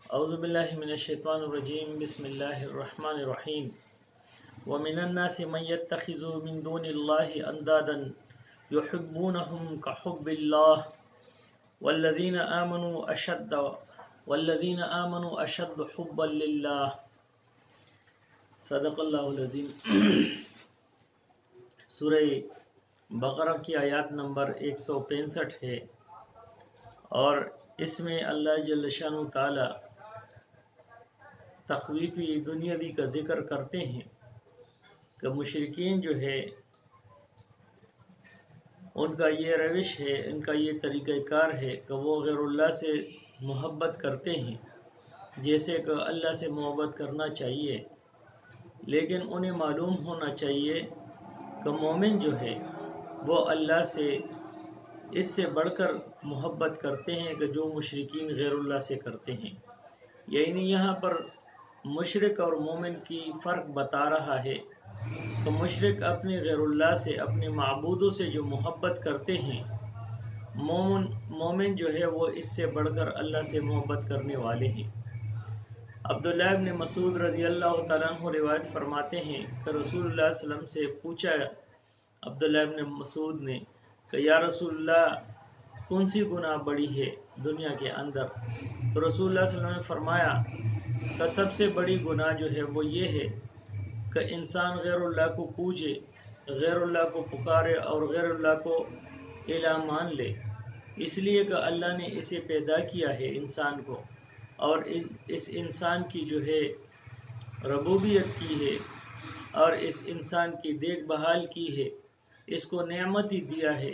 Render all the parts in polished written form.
اعوذ باللہ من الشیطان الرجیم بسم اللہ الرحمن الرحیم ومن الناس من يتخذ من دون الله اندادا يحبونهم كحب الله والذین آمنوا اشد حبا للہ. صدق اللہ العظیم. سورہ بقرہ کی آیات نمبر 165 ہے اور اس میں اللہ جل شانہ تعالی تخویفی دنیاوی کا ذکر کرتے ہیں کہ مشرکین جو ہے ان کا یہ روش ہے، ان کا یہ طریقہ کار ہے کہ وہ غیر اللہ سے محبت کرتے ہیں جیسے کہ اللہ سے محبت کرنا چاہیے، لیکن انہیں معلوم ہونا چاہیے کہ مومن جو ہے وہ اللہ سے اس سے بڑھ کر محبت کرتے ہیں کہ جو مشرکین غیر اللہ سے کرتے ہیں. یعنی یہاں پر مشرک اور مومن کی فرق بتا رہا ہے کہ مشرک اپنے غیر اللہ سے، اپنے معبودوں سے جو محبت کرتے ہیں، مومن جو ہے وہ اس سے بڑھ کر اللہ سے محبت کرنے والے ہیں. عبداللہ ابن مسعود رضی اللہ تعالیٰ عنہ روایت فرماتے ہیں کہ رسول اللہ صلی اللہ علیہ وسلم سے پوچھا عبداللہ ابن مسعود نے کہ یا رسول اللہ کون سی گناہ بڑی ہے دنیا کے اندر؟ تو رسول اللہ صلی اللہ علیہ وسلم نے فرمایا کہ سب سے بڑی گناہ جو ہے وہ یہ ہے کہ انسان غیر اللہ کو پوجے، غیر اللہ کو پکارے اور غیر اللہ کو الہ مان لے، اس لیے کہ اللہ نے اسے پیدا کیا ہے انسان کو، اور اس انسان کی جو ہے ربوبیت کی ہے اور اس انسان کی دیکھ بھال کی ہے، اس کو نعمت ہی دیا ہے،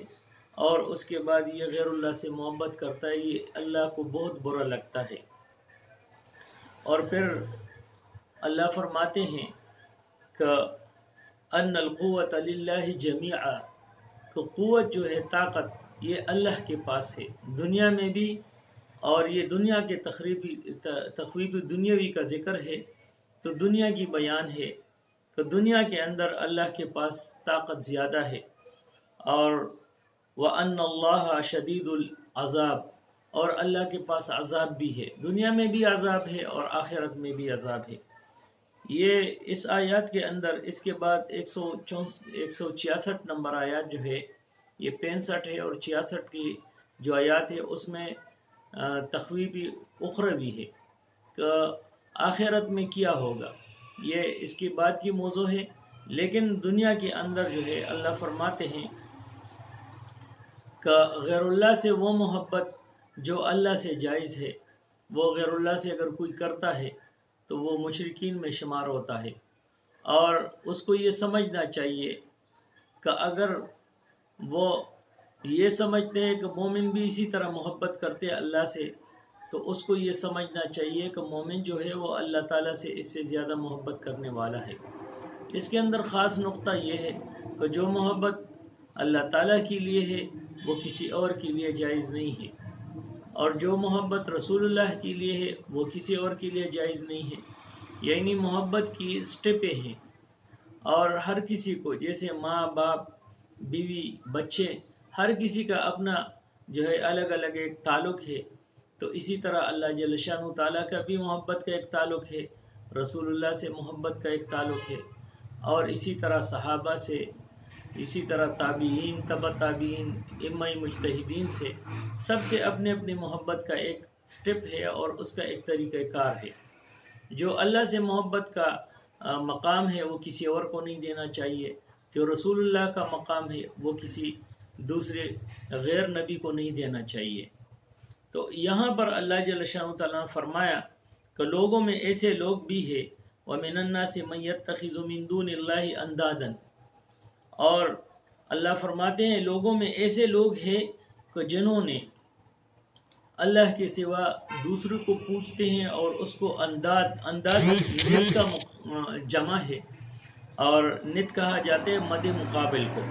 اور اس کے بعد یہ غیر اللہ سے محبت کرتا ہے، یہ اللہ کو بہت برا لگتا ہے. اور پھر اللہ فرماتے ہیں کہ ان القوت للہ جمیعا، کہ قوت جو ہے، طاقت، یہ اللہ کے پاس ہے دنیا میں بھی. اور یہ دنیا کے تخویف دنیاوی کا ذکر ہے تو دنیا کی بیان ہے کہ دنیا کے اندر اللہ کے پاس طاقت زیادہ ہے، اور وَأَنَّ اللَّهَ شَدِيدُ الْعَذَابِ، اور اللہ کے پاس عذاب بھی ہے، دنیا میں بھی عذاب ہے اور آخرت میں بھی عذاب ہے. یہ اس آیات کے اندر اس کے بعد 166 نمبر آیات جو ہے، یہ 65 ہے، اور 66 کی جو آیات ہے اس میں تخویفی اخروی ہے کہ آخرت میں کیا ہوگا، یہ اس کی بات کی موضوع ہے. لیکن دنیا کے اندر جو ہے اللہ فرماتے ہیں کہ غیر اللہ سے وہ محبت جو اللہ سے جائز ہے، وہ غیر اللہ سے اگر کوئی کرتا ہے تو وہ مشرکین میں شمار ہوتا ہے. اور اس کو یہ سمجھنا چاہیے کہ اگر وہ یہ سمجھتے ہیں کہ مومن بھی اسی طرح محبت کرتے اللہ سے، تو اس کو یہ سمجھنا چاہیے کہ مومن جو ہے وہ اللہ تعالیٰ سے اس سے زیادہ محبت کرنے والا ہے. اس کے اندر خاص نقطہ یہ ہے کہ جو محبت اللہ تعالیٰ کے لیے ہے وہ کسی اور کے لیے جائز نہیں ہے، اور جو محبت رسول اللہ کے لیے ہے وہ کسی اور کے لیے جائز نہیں ہے. یعنی محبت کی سٹیپیں ہیں، اور ہر کسی کو، جیسے ماں باپ، بیوی، بچے، ہر کسی کا اپنا جو ہے الگ الگ ایک تعلق ہے. تو اسی طرح اللہ جل شانہ تعالیٰ کا بھی محبت کا ایک تعلق ہے، رسول اللہ سے محبت کا ایک تعلق ہے، اور اسی طرح صحابہ سے، اسی طرح تابعین، تبع تابعین، ائمہ مجتہدین سے، سب سے اپنے اپنے محبت کا ایک سٹیپ ہے اور اس کا ایک طریقہ کار ہے. جو اللہ سے محبت کا مقام ہے وہ کسی اور کو نہیں دینا چاہیے، جو رسول اللہ کا مقام ہے وہ کسی دوسرے غیر نبی کو نہیں دینا چاہیے. تو یہاں پر اللہ جل شانہ تعالیٰ نے فرمایا کہ لوگوں میں ایسے لوگ بھی ہیں، وَمِنَ النَّاسِ مَن يَتَّخِذُ مِن دُونِ اللَّهِ أَندَادًا، اور اللہ فرماتے ہیں لوگوں میں ایسے لوگ ہیں کہ جنہوں نے اللہ کے سوا دوسروں کو پوچھتے ہیں، اور اس کو انداز نت کا جمع ہے، اور نت کہا جاتا ہے مد مقابل کو.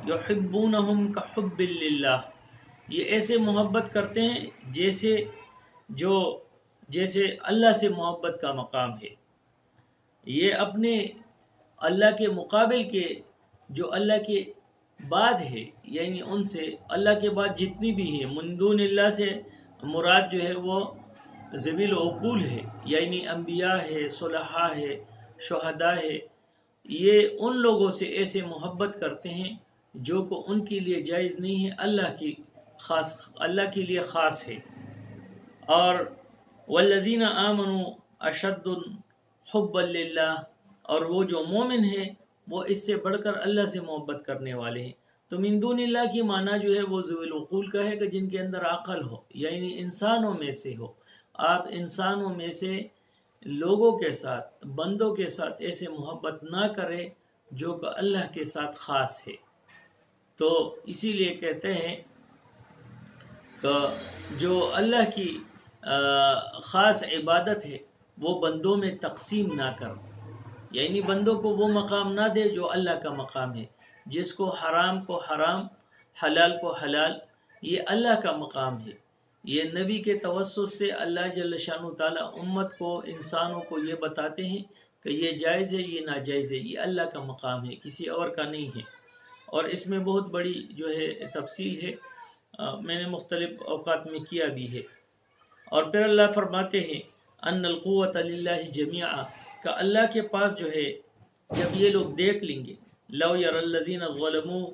یحبونہم کحب للہ، یہ ایسے محبت کرتے ہیں جیسے اللہ سے محبت کا مقام ہے. یہ اپنے اللہ کے مقابل کے، جو اللہ کے بعد ہے، یعنی ان سے اللہ کے بعد جتنی بھی ہیں، من دون اللہ سے مراد جو ہے وہ ذوی العقول ہے، یعنی انبیاء ہے، صلحاء ہے، شہداء ہے، یہ ان لوگوں سے ایسے محبت کرتے ہیں جو کو ان کے لیے جائز نہیں ہے، اللہ کے لیے خاص ہے۔ اور والذین آمنوا اشد حبا للہ، اور وہ جو مومن ہے وہ اس سے بڑھ کر اللہ سے محبت کرنے والے ہیں۔ تو من دون اللہ کی معنی جو ہے وہ ذوی العقول کا ہے کہ جن کے اندر عقل ہو، یعنی انسانوں میں سے ہو۔ آپ انسانوں میں سے لوگوں کے ساتھ، بندوں کے ساتھ ایسے محبت نہ کرے جو کہ اللہ کے ساتھ خاص ہے۔ تو اسی لیے کہتے ہیں کہ جو اللہ کی خاص عبادت ہے وہ بندوں میں تقسیم نہ کر، یعنی بندوں کو وہ مقام نہ دے جو اللہ کا مقام ہے۔ جس کو حرام کو حرام، حلال کو حلال، یہ اللہ کا مقام ہے۔ یہ نبی کے توسط سے اللہ جل شانہ تعالیٰ امت کو، انسانوں کو یہ بتاتے ہیں کہ یہ جائز ہے، یہ ناجائز ہے، یہ اللہ کا مقام ہے، کسی اور کا نہیں ہے۔ اور اس میں بہت بڑی جو ہے تفصیل ہے، میں نے مختلف اوقات میں کیا بھی ہے۔ اور پھر اللہ فرماتے ہیں ان القوۃ للہ جمیعا، کہ اللہ کے پاس جو ہے، جب یہ لوگ دیکھ لیں گے، لو یر الذین ظلموا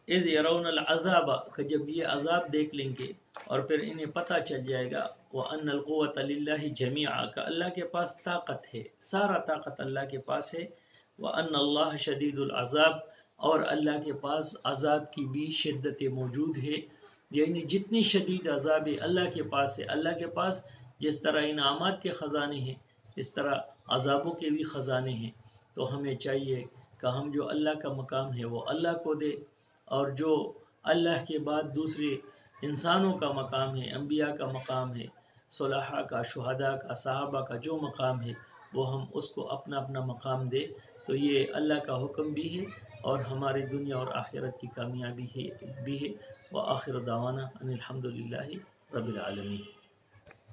اذ یرون العذاب، کہ جب یہ عذاب دیکھ لیں گے اور پھر انہیں پتہ چل جائے گا وان القوۃ للہ جمیعا، کہ اللہ کے پاس طاقت ہے، سارا طاقت اللہ کے پاس ہے، وان اللہ شدید العذاب، اور اللہ کے پاس عذاب کی بھی شدت موجود ہے، یعنی جتنی شدید عذاب اللہ کے پاس ہے۔ اللہ کے پاس جس طرح انعامات کے خزانے ہیں اس طرح عذابوں کے بھی خزانے ہیں۔ تو ہمیں چاہیے کہ ہم جو اللہ کا مقام ہے وہ اللہ کو دے، اور جو اللہ کے بعد دوسرے انسانوں کا مقام ہے، انبیاء کا مقام ہے، صلحاء کا، شہداء کا، صحابہ کا جو مقام ہے وہ ہم اس کو اپنا اپنا مقام دے۔ تو یہ اللہ کا حکم بھی ہے اور ہماری دنیا اور آخرت کی کامیابی بھی ہے۔ وآخر دعوانا ان الحمد للہ رب العالمین۔